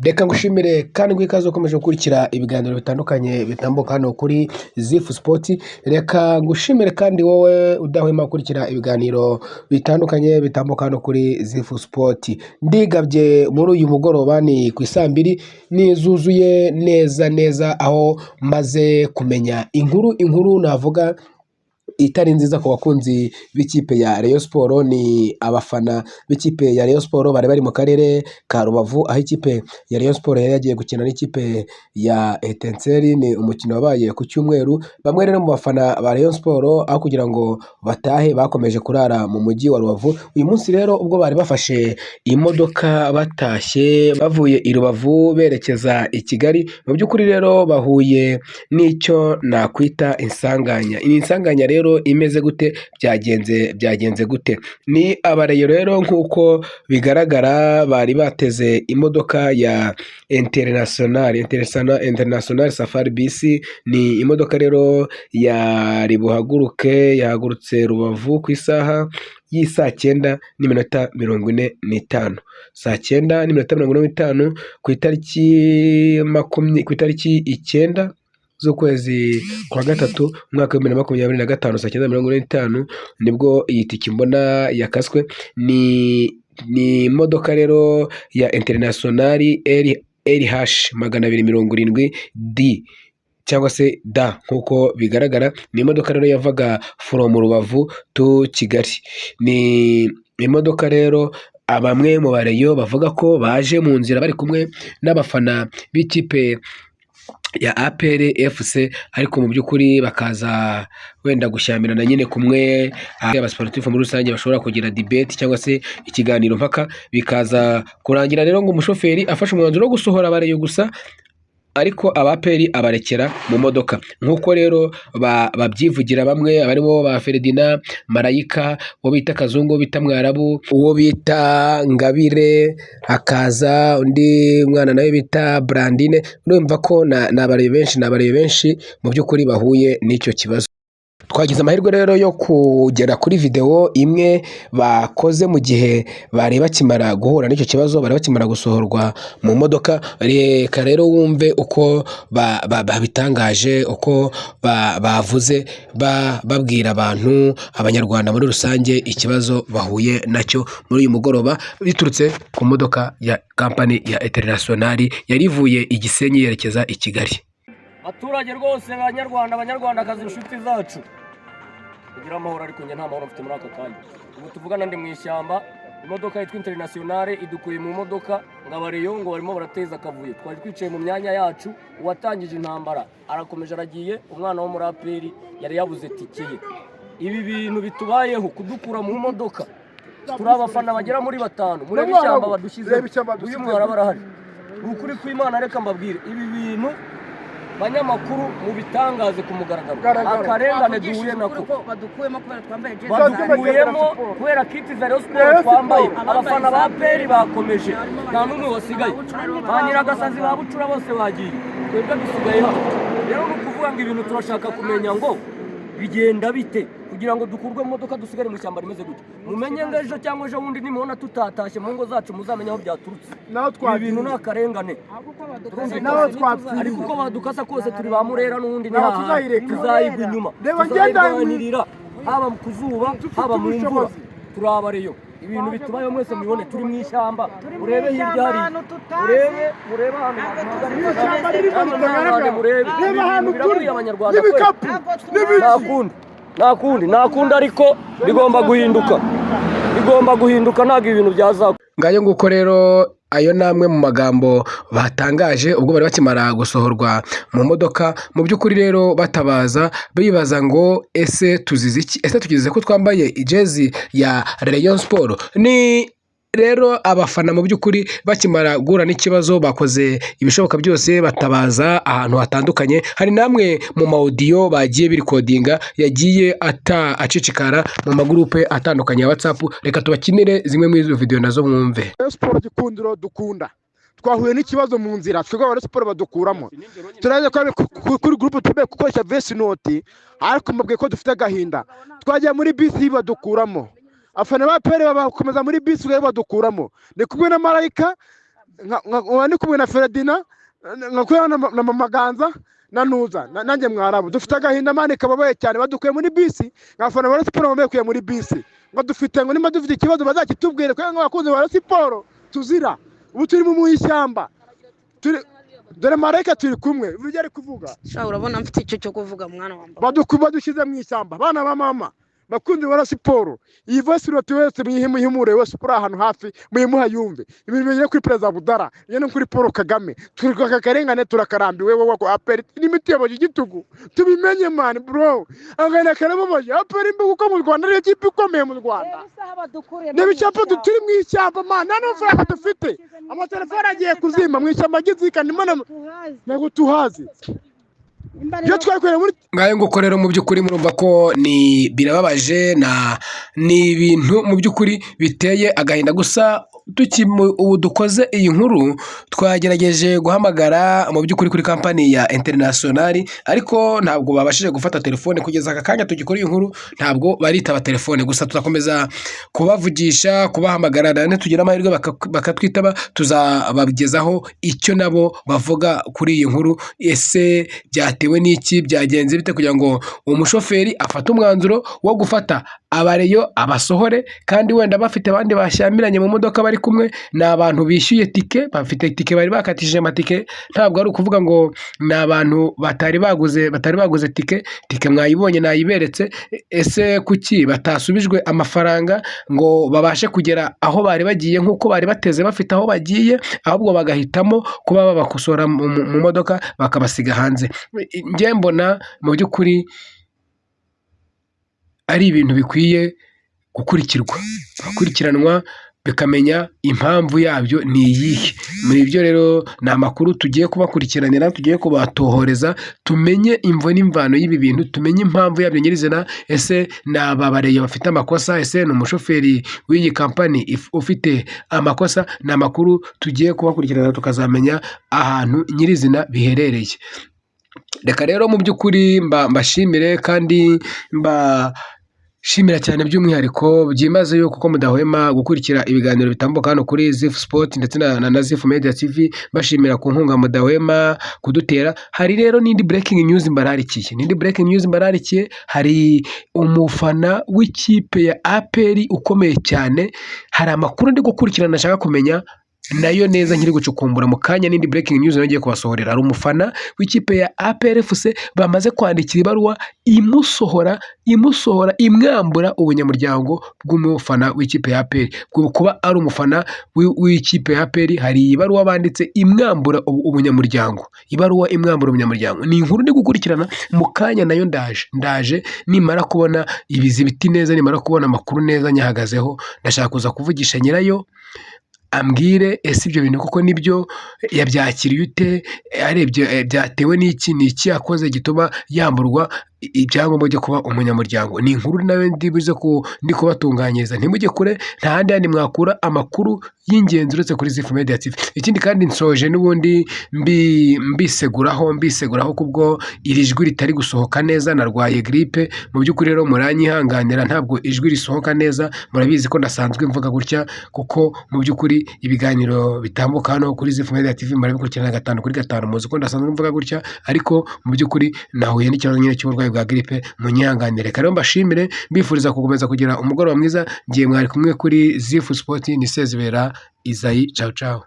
Reka ngushimire kandi gwikaze ukomeje gukurikira ibiganiro bitandukanye bitambuka hano kuri Zifu Sport. Reka ngushimire kandi wowe udahwema gukurikira ibiganiro bitandukanye bitambuka hano kuri Zifu Sport. Ndigabye muri uyu mugoroba ni ku isambiri nizuzuye neza aho maze kumenya inkuru navuga itari nziza ku bakunzi b'ikipe ya Rayon Sport. Ni abafana b'ikipe ya Rayon Sport bari mu karere ka Rubavu, aho ikipe ya Rayon Sport yari yagiye gukina n'ikipe ya Etincelle. Ni umukino wabaye ku cyumweru. Bamwe rero mu bafana ba Rayon Sport aho kugira ngo batahe bakomeje kurara mu mujyi wa Rubavu. Uyu munsi rero ubwo bari bafashe imodoka batashye bavuye i Rubavu berekeza i Kigali, mu by'ukuri rero bahuye n'icyo nakwita insanganya. Iyi nsanganya rero imeze gute? Byagenze gute? Ni abareyo rero nk'uko bigaragara bari bateze imodoka ya International Safari bisi. Ni imodoka rero yari buhaguruke, yahagurutse Rubavu ku isaha y'isaa 9:45, saa 9:45 ku itariki 9 z'ukwezi kwa gatatu umwaka wa 2025 saa 9:45 nibwo iyi tiki mbona yakaswe. Ni imodoka rero ya International LH 270D cyangwa se da nk'uko bigaragara. Ni imodoka rero yavaga from Rubavu to Kigali. Ni imodoka rero bamwe mu bareyo bavuga ko baje mu nzira bari kumwe n'abafana b'ikipe ya APR FC, ariko mu by'ukuri bakaza wenda gushyamirana nyine kumwe. Abasportifu muri rusange bashobora kugira debate cyangwa se ikiganiro mpaka, bikaza kurangira rero ngo umushoferi afashe umwanzuro wo gusohora abareyo gusa, ariko abaperi abarekera mu modoka nk'uko rero babyivugira. Bamwe abarimo ba Ferdinand Marayika, uwo bita Kazungu, bita Mwarabu, uwo bita Ngabire, hakaza undi mwana nawe bita Brandine. Urumva ko nabareye benshi mu by'ukuri bahuye n'icyo kibazo. Twagize amahirwe rero yo kugera kuri video imwe bakoze mu gihe bari bakimara guhura n'icyo kibazo, bari bakimara gusohorwa mu modoka. Reka rero wumve uko babitangaje, uko bavuze babwira abantu, abanyarwanda muri rusange, ikibazo bahuye nacyo muri uyu mugoroba biturutse ku modoka ya kampani ya International yari ivuye i Gisenyi yerekeza i Kigali. Abaturage rwose abanyarwandakazi, inshuti zacu, kugira amahoro, ariko njye nta mahoro mfite muri aka kanya. Ubu tuvugana ndi mu ishyamba, imodoka yitwa International idukuye mu modoka ngabareyo ngo barimo barateza akavuyo. Twari twicaye mu myanya yacu, uwatangije intambara arakomeje aragiye, umwana wo muri APR yari yabuze tike ye. Ibi bintu bitubayeho kudukura mu modoka, turi abafana bagera muri 5 muri ishyamba badushize. Uyu mwara barahari, ukuri kw'Imana. Reka mbabwire ibi bintu banyamakuru mu bitangaze ku mugaragaro. Akarengane duhuye nako badukuyemo kubera kiti za Rayon Sport twambaye. Abafana ba APR bakomeje, nta n'umwe wasigaye. Ba Nyiragasazi ba Bucura bose bagiye, twebwe dusigaye hano. Rero ni ukuvuga ngo ibintu turashaka kumenya ngo bigenda bite kugira ngo dukurwe mu modoka dusigare mu shyamba rimeze gutya. Mumenye ngo ejo cyangwa ejo wundi nimubona tutatashye mu ngo zacu muzamenya aho byaturutse. Ibi bintu ni akarengane, ariko uko badukasa kose turi ba Murera n'ubundi ni haha tuzayigwa inyuma, tuzayiganirira haba mu kuzuba haba mu mvura. Turabareyo, ibintu bitubayeho mwese mubibone. Turi mu ishyamba, urebe hirya hari, urebe ahantu birabuye abanyarwanda. Nakundi ariko bigomba guhinduka, ntabwo ibintu byazakora. Ngayo nguko rero, ayo namwe mu magambo batangaje ubwo bari bakimara gusohorwa mu modoka. Mu by'ukuri rero batabaza bibaza ngo ese tuzize iki? Ese tugize ko twambaye ijezi ya Rayon Sport? Ni rero abafana mu by'ukuri bakimara guhura n'ikibazo bakoze ibishoboka byose batabaza ahantu hatandukanye. Hari namwe mu maudio bagiye birikodinga yagiye acicikara mu magurupe atandukanye ya WhatsApp. Reka tubakinire zimwe muri izo video nazo mwumve. Sport gikundiro dukunda, twahuye n'ikibazo mu nzira, twebwe aba Sport badukuramo. Turaje kuri groupe tube gukoresha voice note, ariko mbabwiye ko dufite agahinda. Twagiye muri bisi badukuramo, afana ba APR bakomeza muri bisi badukuramo. Ni kumwe na Marayika ndi kumwe na Feredina nkakuye na Mama Ganza na Nuza nanjye Mwarabu dufite agahinda mani kababaye cyane badukuye muri bisi nkafana bara siporo bamekuye muri bisi ngo dufite ngo nimba dufite ikibazo bazakitubwire ko nk'abakunzi ba siporo tuzira ubu turi mu ishyamba dore Marayika turi kumwe ibyo ari kuvuga urabona mfite icyo cyo kuvuga mwana wamba badushyize mu ishyamba bana ba mama bakunzi ba siporo iyi voice note wese muyihimure wese uri ahantu hafi muyimuha yumve ibintu bigere kuri Perezida Budara yene kuri Paul Kagame turi kakarengane turakarambiwe wowe ko aperi n'imiti yabaje igitugu tubimenye man bro angana karababaje aperi mbi kuko mu Rwanda ari ikipe ikomeye mu Rwanda n'ibicapa turi mu ishyamba man nano fara dufite amatelefone agiye kuzima mu ishyamba gizikana imana nego tuhazi ngayo nguko rero mu by'ukuri murumva ko ni birababaje ni ibintu mu by'ukuri biteye agahinda gusa ubu dukoze iyi nkuru twagerageje guhamagara mu by'ukuri kuri kampani ya International ariko ntabwo babashije gufata telefone kugeza aka kanya tugikora iyi nkuru ntabwo baritaba telefone gusa tuzakomeza kubavugisha kubahamagara tugira amahirwe bakatwitaba tuzabagezaho icyo nabo bavuga kuri iyi nkuru ese byatewe n'iki byagenze bite kugira ngo umushoferi afate umwanzuro wo gufata abareyo abasohore kandi wenda bafite abandi bashyamiranye mu modoka bari kumwe ni abantu bishyuye tike bafite tike bari bakatishije amatike ntabwo ari ukuvuga ngo ni abantu batari baguze tike mwayibonye nayiberetse ese kuki batasubijwe amafaranga ngo babashe kugera aho bari bagiye nk'uko bari bateze bafite aho bagiye ahubwo bagahitamo kuba babakosora mu modoka bakabasiga hanze njye mbona mu by'ukuri ari ibintu bikwiye gukurikiranwa bikamenya impamvu yabyo ni iyihe muri byo rero ni amakuru tugiye kubakurikiranira tugiye kubatohoreza tumenye imvo n'imvano y'ibi bintu tumenye impamvu yabyo nyirizina ese ni ababareye bafite amakosa ese ni umushoferi w'iyi kampani ufite amakosa ni amakuru tugiye kubakurikirana tukazamenya ahantu nyirizina biherereye reka rero mu by'ukuri mbashimire kandi shimira cyane by'umwihariko byimazeyo kuko mudahwema gukurikira ibiganiro bitambuka hano kuri Zifu Sport ndetse na Zifu Media TV bashimira ku nkunga mudahwema kudutera hari rero n'indi breaking news mbararikiye hari umufana w'ikipe ya APR ukomeye cyane hari amakuru ndi gukurikirana nashaka kumenya nayo neza nkiri gucukumbura mu kanya n'indi breaking news nagiye kubasohorera hari umufana w'ikipe ya APR FC bamaze kwandikira ibaruwa imusohora imwambura ubunyamuryango bw'umufana w'ikipe ya APR kuba ari umufana w'ikipe ya APR hari ibaruwa banditse imwambura ubunyamuryango ni inkuru ndi gukurikirana mu kanya nayo ndaje nimara kubona ibizibiti neza nimara kubona amakuru neza nyahagazeho ndashaka kuza kuvugisha nyirayo ambwire ese ibyo bintu kuko nibyo yabyakiriye ute arebye byatewe n'iki yakoze gituma yamburwa ibyangombwa byo kuba umunyamuryango ni inkuru nawe ndi kubatunganyiriza ntimujye kure nta handi mwakura amakuru y'ingenzi uretse kuri Zifu Media TV ikindi kandi nsoje n'ubundi mbiseguraho kubwo iri jwi ritari gusohoka neza narwaye gripe mu by'ukuri rero muranyihanganira ntabwo ijwi risohoka neza murabizi ko ndasanzwe mvuga gutya kuko mu by'ukuri ibiganiro bitambuka hano kuri Zifu Media TV murabikurikirana 5/5 muzi ko ndasanzwe mvuga gutya ariko mu by'ukuri nahuye n'ikibazo nyine cy'uburwayi bwa gripe munyihanganire rero mbashimire mbifuriza gukomeza kugira umugoroba mwiza ngiye mwari kumwe kuri Zifu Sport ni Sezibera Isayi ciao